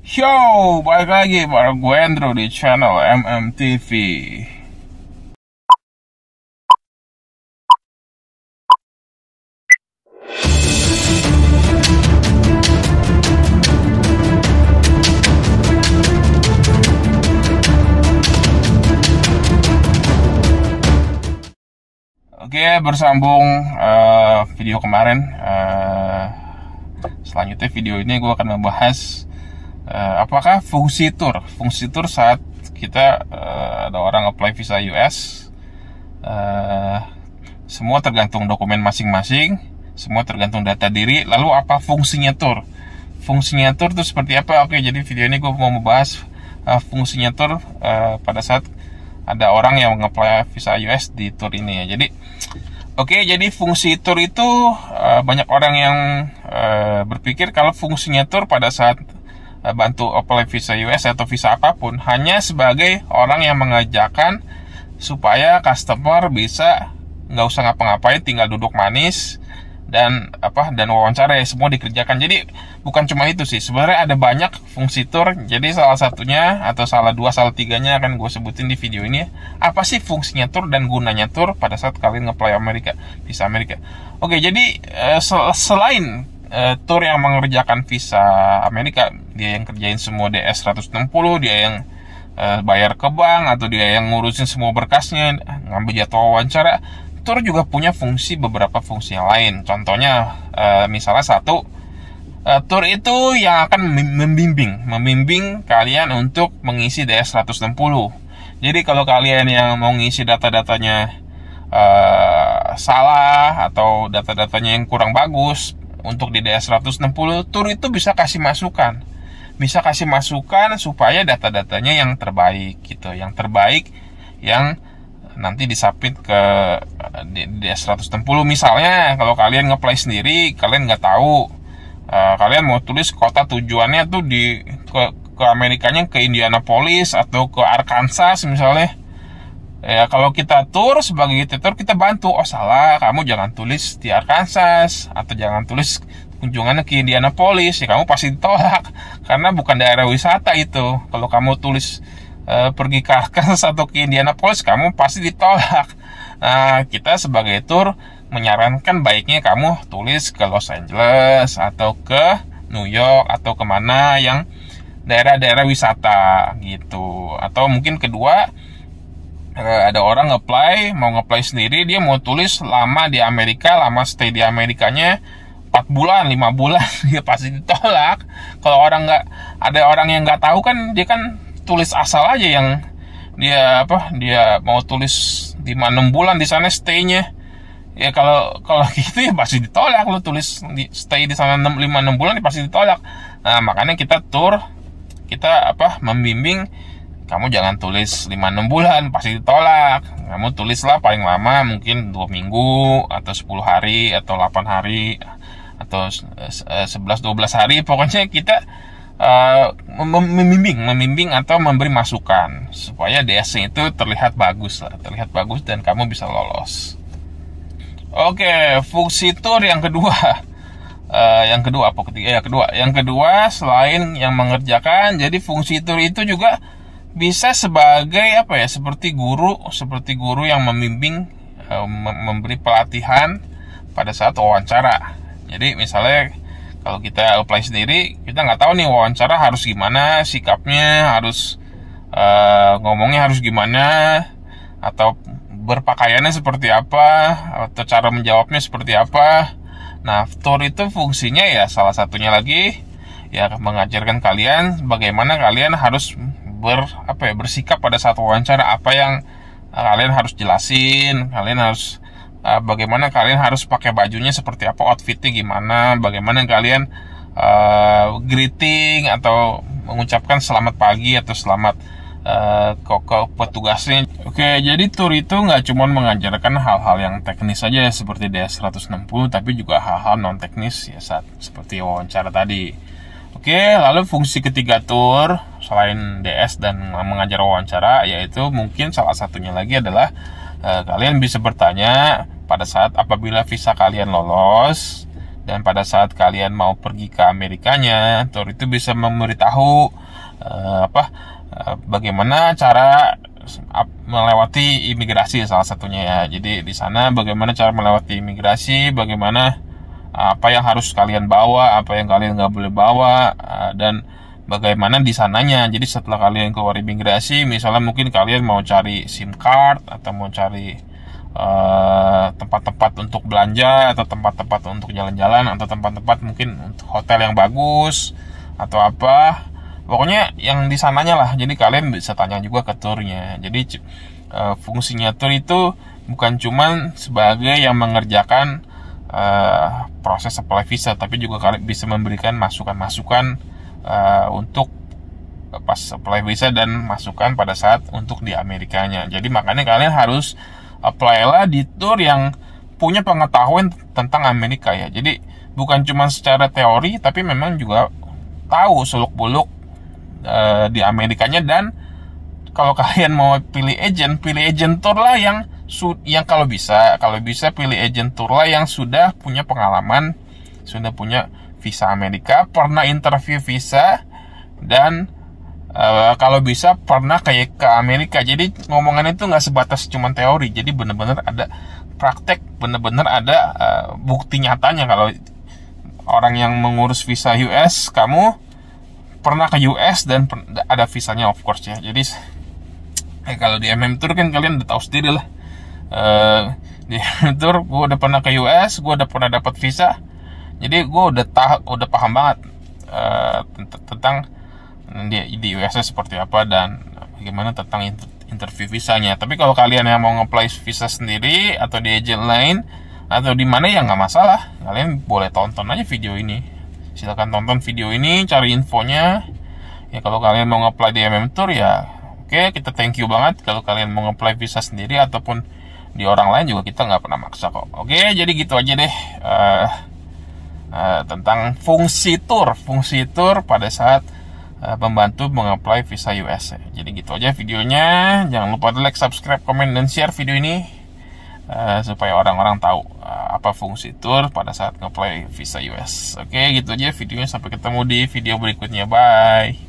Yo, balik lagi bareng gue Andrew di channel MMTV. Oke, bersambung video kemarin. Selanjutnya video ini gue akan membahas apakah fungsi tur saat kita ada orang apply visa US. Semua tergantung dokumen masing-masing, semua tergantung data diri. Lalu apa fungsinya tur? Fungsinya tur itu seperti apa? Oke, jadi video ini gue mau membahas fungsinya tur pada saat ada orang yang nge-apply visa US di tur ini ya. Jadi fungsi tur itu banyak orang yang berpikir kalau fungsinya tur pada saat bantu apply visa US atau visa apapun hanya sebagai orang yang mengajarkan supaya customer bisa nggak usah ngapa-ngapain, tinggal duduk manis dan wawancara ya, semua dikerjakan. Jadi bukan cuma itu sih, sebenarnya ada banyak fungsi tur. Jadi salah satunya atau salah tiganya akan gue sebutin di video ini. Apa sih fungsinya tur dan gunanya tur pada saat kalian nge-apply visa Amerika? Oke, jadi selain tur yang mengerjakan visa Amerika, dia yang kerjain semua DS 160, dia yang bayar ke bank, atau dia yang ngurusin semua berkasnya, ngambil jadwal wawancara. Tur juga punya beberapa fungsi yang lain. Contohnya misalnya satu, tur itu yang akan membimbing kalian untuk mengisi DS 160. Jadi kalau kalian yang mau ngisi data-datanya salah atau data-datanya yang kurang bagus untuk di DS 160, tur itu bisa kasih masukan. Bisa kasih masukan supaya data-datanya yang terbaik gitu, yang nanti disubmit ke DS 160. Misalnya kalau kalian nge-apply sendiri, kalian nggak tahu, kalian mau tulis kota tujuannya tuh ke Amerikanya ke Indianapolis atau ke Arkansas misalnya. Ya, kalau kita tur sebagai tutor, kita bantu. Oh salah, kamu jangan tulis di Arkansas atau jangan tulis kunjungannya ke Indianapolis. Ya kamu pasti ditolak karena bukan daerah wisata itu. Kalau kamu tulis pergi ke Arkansas atau ke Indianapolis, kamu pasti ditolak. Nah, kita sebagai tur menyarankan baiknya kamu tulis ke Los Angeles atau ke New York atau kemana yang daerah-daerah wisata gitu. Atau mungkin kedua, ada orang mau nge-apply sendiri, dia mau tulis lama di Amerika, lama stay di Amerikanya 4 bulan, 5 bulan, dia pasti ditolak. Kalau ada orang yang nggak tahu kan, dia kan tulis asal aja yang dia mau tulis 5-6 bulan di sana stay-nya. Ya kalau gitu ya pasti ditolak. Lo tulis stay di sana 5-6 bulan ya pasti ditolak. Nah, makanya kita membimbing, kamu jangan tulis 5-6 bulan, pasti ditolak. Kamu tulislah paling lama mungkin 2 minggu atau 10 hari atau 8 hari atau 11-12 hari. Pokoknya kita membimbing atau memberi masukan supaya DS-nya itu terlihat bagus dan kamu bisa lolos. Oke, fungsi tur yang kedua. Yang kedua selain yang mengerjakan, jadi fungsi tur itu juga bisa sebagai seperti guru yang membimbing, memberi pelatihan pada saat wawancara. Jadi misalnya kalau kita apply sendiri, kita nggak tahu nih wawancara harus gimana, sikapnya harus ngomongnya harus gimana, atau berpakaiannya seperti apa, atau cara menjawabnya seperti apa. Nah, tur itu fungsinya ya salah satunya lagi ya mengajarkan kalian bagaimana kalian harus bersikap pada saat wawancara, apa yang kalian harus jelasin, bagaimana kalian harus pakai bajunya seperti apa, outfitnya gimana, bagaimana kalian greeting atau mengucapkan selamat pagi atau selamat ke petugasnya. Oke, jadi tur itu nggak cuma mengajarkan hal-hal yang teknis saja seperti DS 160, tapi juga hal-hal non teknis ya seperti wawancara tadi. Oke, lalu fungsi ketiga tur selain DS dan mengajar wawancara, yaitu mungkin salah satunya lagi adalah kalian bisa bertanya pada saat apabila visa kalian lolos Dan pada saat kalian mau pergi ke Amerikanya, tour itu bisa memberitahu bagaimana cara melewati imigrasi salah satunya ya. Jadi di sana bagaimana cara melewati imigrasi, bagaimana apa yang harus kalian bawa, apa yang kalian nggak boleh bawa, dan bagaimana di sananya. Jadi setelah kalian keluar imigrasi, misalnya mungkin kalian mau cari SIM card atau mau cari tempat-tempat untuk belanja atau tempat-tempat untuk jalan-jalan atau tempat-tempat mungkin untuk hotel yang bagus atau apa, pokoknya yang di sananya lah. Jadi kalian bisa tanya juga ke turnya. Jadi fungsinya tur itu bukan cuman sebagai yang mengerjakan proses apply visa, tapi juga kalian bisa memberikan masukan-masukan untuk pas apply visa dan masukan pada saat untuk di Amerikanya. Jadi makanya kalian harus apply lah di tour yang punya pengetahuan tentang Amerika ya. Jadi bukan cuma secara teori, tapi memang juga tahu seluk-beluk di Amerikanya. Dan kalau kalian mau pilih agent tour lah yang kalau bisa pilih agent tour lah yang sudah punya pengalaman, sudah punya visa Amerika, pernah interview visa, dan kalau bisa pernah kayak ke Amerika. Jadi ngomongan itu nggak sebatas cuman teori, jadi bener-bener ada praktek, bener-bener ada bukti nyatanya kalau orang yang mengurus visa US, kamu pernah ke US dan ada visanya of course ya. Jadi kalau di MM Tour kan kalian udah tahu sendiri lah, di MM Tour gue udah pernah ke US, gue udah pernah dapat visa, jadi gue udah paham banget tentang di USA seperti apa dan bagaimana tentang interview visanya. Tapi kalau kalian yang mau nge-apply visa sendiri atau di agent lain atau di mana ya nggak masalah, kalian boleh tonton aja video ini. Silakan tonton video ini, cari infonya. Ya kalau kalian mau nge-apply di MM Tour ya oke, kita thank you banget. Kalau kalian mau nge-apply visa sendiri ataupun di orang lain juga kita nggak pernah maksa kok. Oke, jadi gitu aja deh tentang fungsi tour pada saat membantu mengapply visa US. Jadi gitu aja videonya. Jangan lupa like, subscribe, komen, dan share video ini supaya orang-orang tahu apa fungsi tour pada saat nge-apply visa US. Oke, gitu aja videonya. Sampai ketemu di video berikutnya. Bye.